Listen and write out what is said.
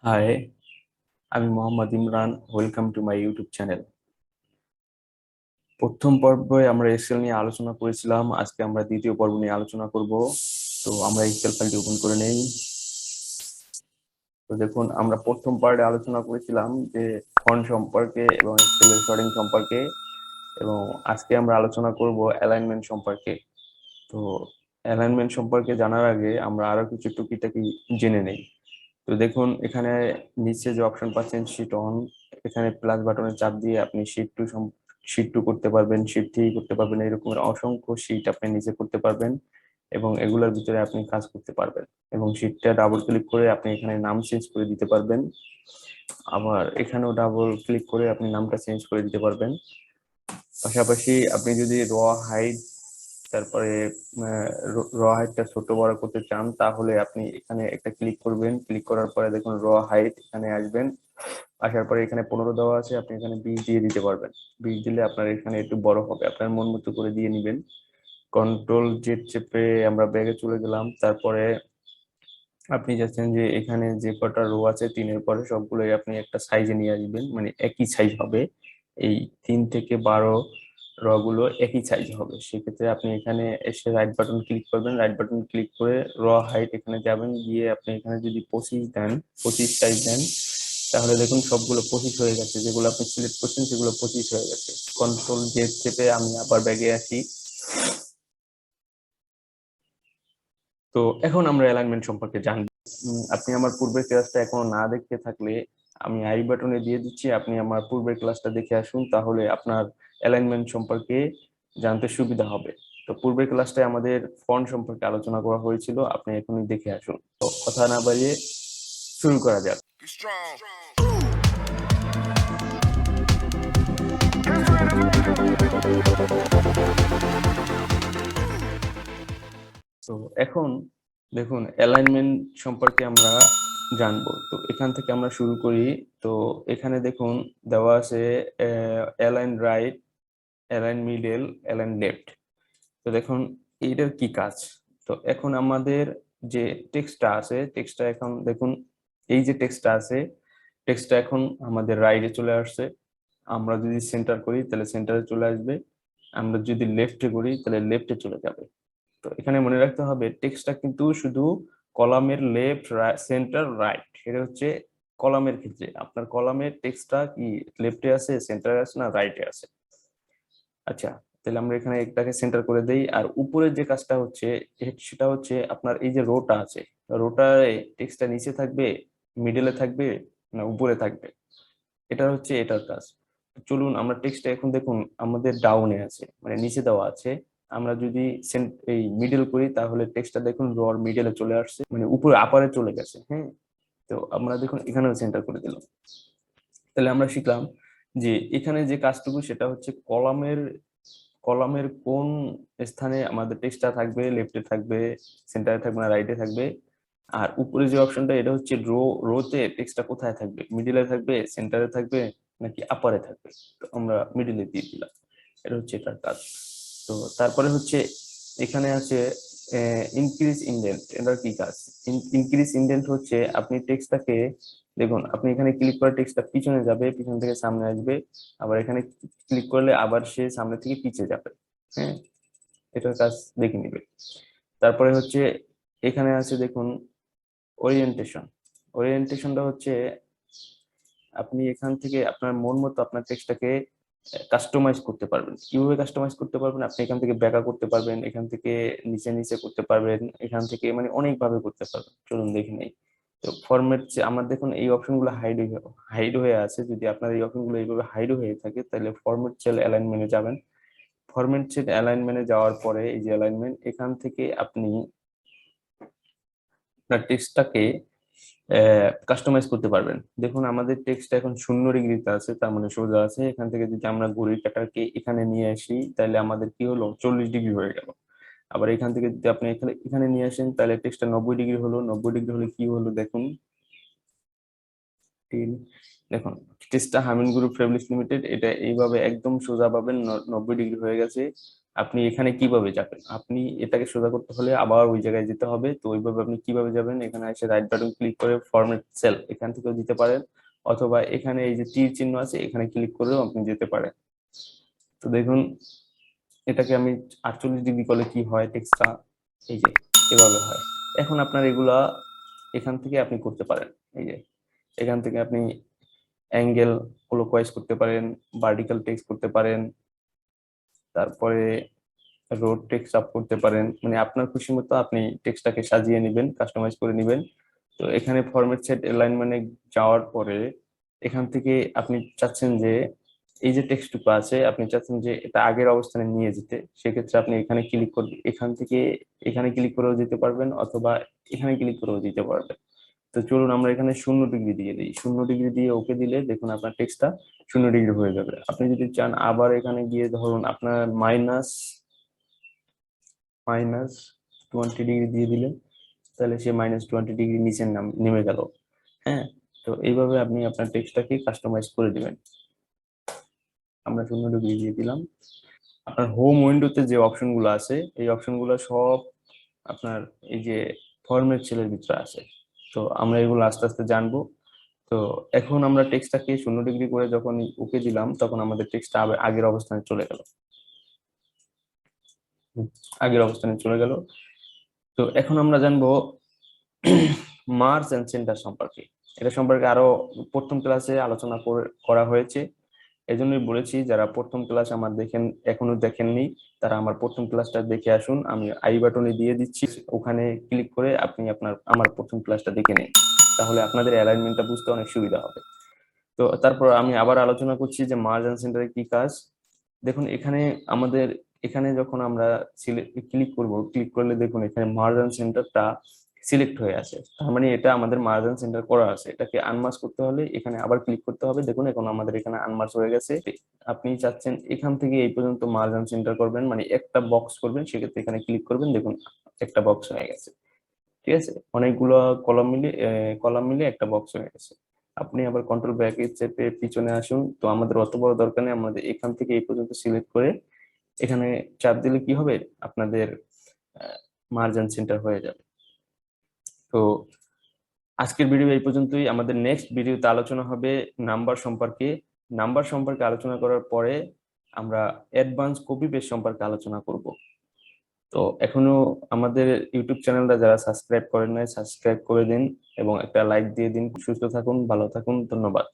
High, আমি Mohammad Imran. Welcome to my YouTube channel. প্রথম পর্বে আমরা এক্সেল নিয়ে আলোচনা করেছিলাম। আজকে আমরা দ্বিতীয় পর্ব নিয়ে আলোচনা করব। তো আমরা এক্সেল ফাইলটি ওপেন করে নেই। তো দেখুন, আমরা প্রথম পার্টে আলোচনা করেছিলাম যে ফন্ট সম্পর্কে এবং এক্সেলের শর্টিং সম্পর্কে, এবং আজকে আমরা আলোচনা করব অ্যালাইনমেন্ট সম্পর্কে। তো অ্যালাইনমেন্ট সম্পর্কে জানার আগে আমরা আরো কিছু টুকিটাকি জেনে নেই। তো দেখুন, এখানে নিচে যে অপশন পাচ্ছেন শিট অন, এখানে প্লাস বাটনে চাপ দিয়ে আপনি শিট টু করতে পারবেন, শিট থ্রি করতে পারবেন, এরকম অসংখ্য শিট আপনি নিচে করতে পারবেন এবং এগুলোর ভিতরে আপনি কাজ করতে পারবেন। এবং শিটটা ডাবল ক্লিক করে আপনি এখানে নাম চেঞ্জ করে দিতে পারবেন। আবার এখানেও ডাবল ক্লিক করে আপনি নামটা চেঞ্জ করে দিতে পারবেন। পাশাপাশি আপনি যদি হাইট তারপরে হাইটটা ছোট বড় করতে চান, তাহলে আপনি এখানে একটা ক্লিক করবেন। ক্লিক করার পরে দেখুন হাইট, এখানে আসবেন। আসার পরে এখানে 15 দেওয়া আছে, আপনি এখানে 20 দিয়ে দিতে পারবেন। 20 দিলে আপনার এখানে একটু বড় হবে, আপনার মন মতো করে দিয়ে নিবেন। কন্ট্রোল জেড চেপে আমরা ব্যাগে চলে গেলাম। তারপরে আপনি যাচ্ছেন যে এখানে যে কটা রো আছে তিনের পরে সবগুলোই আপনি একটা সাইজে নিয়ে আসবেন, মানে একই সাইজ হবে। এই 3 থেকে 12 র গুলো একই সাইজ হবে। সেক্ষেত্রে আপনি এখানে এসে রাইট বাটন ক্লিক করবেন। রাইট বাটন ক্লিক করে হাইট এখানে যাবেন, গিয়ে আপনি এখানে যদি 25 দেন, 25 সাইজ দেন, তাহলে দেখুন সবগুলো 25 হয়ে গেছে। যেগুলো আপনি সিলেক্ট করছেন সেগুলো 25 হয়ে গেছে। কন্ট্রোল জেড চেপে আমি আবার ব্যাগে আসি। তো এখন আমরা অ্যালাইনমেন্ট সম্পর্কে জানবো। আপনি আমার পূর্বের ক্লাসটা এখনো না দেখে থাকলে আমি আই বাটনে দিয়ে দিচ্ছি, আপনি আমার পূর্বের ক্লাসটা দেখে আসুন, তাহলে আপনার অ্যালাইনমেন্ট সম্পর্কে জানতে সুবিধা হবে। তো পূর্বের ক্লাসটায় আমাদের ফন্ট সম্পর্কে আলোচনা করা হয়েছিল, আপনি এখনই দেখে আসুন। তো কথা না বাড়িয়ে শুরু করা যাক। তো এখন দেখুন, অ্যালাইনমেন্ট সম্পর্কে আমরা জানবো। তো এখান থেকে আমরা শুরু করি। তো এখানে দেখুন দেওয়া আছে align right, align middle, align left. তো দেখুন এইটার কি কাজ। তো এখন আমাদের যে টেক্সটটা আছে, টেক্সটটা এখন দেখুন, এই যে টেক্সটটা আছে, টেক্সটটা এখন আমাদের রাইটে চলে আসছে। আমরা যদি সেন্টার করি তাহলে সেন্টারে চলে আসবে, আমরা যদি লেফটে করি তাহলে লেফটে চলে যাবে। তো এখানে মনে রাখতে হবে টেক্সটটা কিন্তু শুধু কলামের লেফট, সেন্টার, রাইট। এটা হচ্ছে কলামের ক্ষেত্রে। আপনার কলামের টেক্সটটা কি লেফটে আছে, সেন্টারে আছে, না রাইটে আছে? আচ্ছা, তাহলে আমরা এখানে একটাকে সেন্টার করে দেই। আর উপরের যে কাজটা হচ্ছে, সেটা হচ্ছে আপনার এই যে রোটা আছে, রোটায় টেক্সটটা নিচে থাকবে, মিডলে থাকবে, না উপরে থাকবে, এটা হচ্ছে এটার কাজ। চলুন আমরা টেক্সটটা এখন দেখুন আমাদের ডাউনে আছে, মানে নিচে দেওয়া আছে। আমরা যদি এই মিডল করি তাহলে টেক্সটটা দেখুন রর মিডলে চলে আসছে, মানে উপরে আপারে চলে গেছে। হ্যাঁ, তো আমরা দেখুন এখানেও সেন্টার করে দিলাম। তাহলে আমরা শিখলাম যে এখানে যে কাজটুকু সেটা হচ্ছে কলামের কলামের কোন স্থানে আমাদের টেক্সটটা থাকবে, লেফটে থাকবে, সেন্টারে থাকবে, না রাইটে থাকবে। আর উপরে যে অপশনটা, এটা হচ্ছে রোতে টেক্সটটা কোথায় থাকবে, মিডিলে থাকবে, সেন্টারে থাকবে, নাকি আপারে থাকবে। তো আমরা মিডিলে দিয়ে দিলাম, এটা হচ্ছে এটার কাজ। তো তারপরে হচ্ছে এখানে আছে ইনক্রিজ ইনডেন্ট। এটার কি কাজ? ইনক্রিজ ইনডেন্ট হচ্ছে আপনি টেক্সটটাকে দেখুন, আপনি এখানে ক্লিক করে টেক্সটটা পিছনে যাবে, পিছন থেকে সামনে আসবে। আবার এখানে ক্লিক করলে আবার সে সামনে থেকে পিছে যাবে। হ্যাঁ, এটার কাজ দেখে নিবে। তারপরে হচ্ছে এখানে আছে দেখুন ওরিয়েন্টেশন। ওরিয়েন্টেশনটা হচ্ছে আপনি এখান থেকে আপনার মন মতো আপনার টেক্সটটাকে কাস্টমাইজ করতে পারবেন। কিভাবে কাস্টমাইজ করতে পারবেন? আপনি এখান থেকে ব্যাকা করতে পারবেন, এখান থেকে নিচে নিচে করতে পারবেন, এখান থেকে মানে অনেক ভাবে করতে পারবেন। চলুন দেখে নেই। তো ফরম্যাট, আমার দেখুন এই অপশনগুলো হাইড হয়ে আছে। যদি আপনার এই অপশনগুলো এইভাবে হাইড হয়ে থাকে তাহলে ফরম্যাট সেল অ্যালাইনমেন্টে যাবেন। ফরম্যাট সেল অ্যালাইনমেন্টে যাওয়ার পরে এই যে অ্যালাইনমেন্ট, এখান থেকে আপনি আপনার টেক্সটটাকে কাস্টমাইজ করতে পারবেন। দেখুন আমাদের টেক্সট এখন 0 ডিগ্রিতে আছে, তার মানে সোজা আছে। এখান থেকে যদি আমরা ঘড়ির কাঁটাকে এখানে নিয়ে আসি তাহলে আমাদের কি হলো, 40 ডিগ্রি হয়ে গেল। আবার এখান থেকে যদি আপনি এখানে এখানে নিয়ে আসেন তাহলে টেক্সটটা 90 ডিগ্রি হলো। 90 ডিগ্রি হলে কি হলো দেখুন, দেখুন টেক্সটটা হামিন গ্রুপ প্রাইভেট লিমিটেড, এটা এইভাবে একদম সোজা পাবেন, 90 ডিগ্রি হয়ে গেছে। আপনি এখানে কিভাবে যাবেন? আপনি এটাকে সোজা করতে হলে আবার ওই জায়গায় যেতে হবে। তো ওইভাবে আপনি কিভাবে যাবেন? এখানে এসে রাইট বাটন ক্লিক করে ফরম্যাট সেল এখান থেকেও দিতে পারেন, অথবা এখানে এই যে তীর চিহ্ন আছে এখানে ক্লিক করেও আপনি যেতে পারেন। তো দেখুন, এটাকে আমি 48 ডিগ্রি করলে কি হয়, টেক্সটটা এই যে এভাবে হয়। এখন আপনার এগুলা এখান থেকে আপনি করতে পারেন। এই যে এখান থেকে আপনি অ্যাঙ্গেল ক্লকওয়াইজ করতে পারেন, ভার্টিক্যাল টেক্সট করতে পারেন, তারপরে রোড টেক্সট আপ করতে পারেন। মানে আপনার খুশি মতো আপনি টেক্সটটাকে সাজিয়ে নেবেন, কাস্টমাইজ করে নেবেন। তো এখানে ফরম্যাট সেট অ্যালাইনমেন্টে যাওয়ার পরে এখান থেকে আপনি চাচ্ছেন যে এই যে টেক্সটটুকু আছে আপনি চাচ্ছেন যে এটা আগের অবস্থানে নিয়ে যেতে, সেক্ষেত্রে আপনি এখানে ক্লিক করবেন, এখান থেকে এখানে ক্লিক করেও যেতে পারবেন, অথবা এখানে ক্লিক করেও দিতে পারবেন। তো চলুন আমরা এখানে 0 ডিগ্রি দিয়ে দিই। 0 ডিগ্রি দিয়ে ওকে দিলে দেখুন আপনার টেক্সটটা 0 ডিগ্রি হয়ে যাবে। আপনি যদি চান আবার এখানে গিয়ে ধরুন আপনার মাইনাস মাইনাস 20 ডিগ্রি দিয়ে দিলেন, তাহলে সে -20 ডিগ্রি নিচে নেমে গেল। হ্যাঁ, তো এইভাবে আপনি আপনার টেক্সটটাকে কাস্টমাইজ করে দিবেন। আমরা 0 ডিগ্রি দিয়ে দিলাম। আপনার হোম উইন্ডোতে যে অপশনগুলো আছে এই অপশনগুলো সব আপনার এই যে ফরম্যাট সেলের ভিতরে আছে। তো আমরা এগুলো আস্তে আস্তে জানবো। তো এখন আমরা টেক্সটটাকে 0 ডিগ্রি করে যখন ওকে দিলাম তখন আমাদের টেক্সটটা আগের অবস্থানে চলে গেল। আগের অবস্থানে চলে গেল। তো এখন আমরা জানবো মার্জ এন্ড সেন্টার সম্পর্কে। এটা সম্পর্কে আরো প্রথম ক্লাসে আলোচনা করা হয়েছে। এজন্যই বলেছি যারা প্রথম ক্লাস আমার এখনো দেখেননি তারা আমার প্রথম ক্লাসটা দেখে আসুন। আমি আই বাটনে দিয়ে দিচ্ছি, ওখানে ক্লিক করে আপনি আমার প্রথম ক্লাসটা দেখে নিন, তাহলে আপনাদের অ্যালাইনমেন্টটা বুঝতে অনেক সুবিধা হবে। তো তারপর আমি আবার আলোচনা করছি যে মার্জ এন্ড সেন্টারে কি কাজ। দেখুন এখানে আমাদের এখানে যখন আমরা ক্লিক করব, ক্লিক করলে দেখুন এখানে মার্জ এন্ড সেন্টারটা সিলেক্ট হয়ে আছে, তার মানে এটা আমাদের মার্জ এন্ড সেন্টার করা আছে। এটাকে আনমার্জ করতে হলে এখানে আবার ক্লিক করতে হবে। দেখুন এখন আমাদের এখানে আনমার্জ হয়ে গেছে। আপনি চাচ্ছেন এখান থেকে এই পর্যন্ত মার্জ এন্ড সেন্টার করবেন, মানে একটা বক্স করবেন, সেক্ষেত্রে এখানে ক্লিক করবেন, দেখুন একটা বক্স হয়ে গেছে। ঠিক আছে, অনেকগুলো কলাম মিলে একটা বক্স হয়ে গেছে। আপনি আবার কন্ট্রোল ব্যাক চেপে পিছনে আসুন। তো আমাদের অত বড় দরকার নেই, আমাদের এখান থেকে এই পর্যন্ত সিলেক্ট করে এখানে চাপ দিলে কি হবে, আপনাদের মার্জিন সেন্টার হয়ে যাবে। তো আজকের ভিডিও এই পর্যন্তই। আমাদের নেক্সট ভিডিওতে আলোচনা হবে নাম্বার সম্পর্কে। নাম্বার সম্পর্কে আলোচনা করার পরে আমরা অ্যাডভান্স কপি পেস্ট সম্পর্কে আলোচনা করব। তো এখনো আমাদের ইউটিউব চ্যানেলটা যারা সাবস্ক্রাইব করেন নাই সাবস্ক্রাইব করে দিন এবং একটা লাইক দিয়ে দিন। সুস্থ থাকুন, ভালো থাকুন, ধন্যবাদ।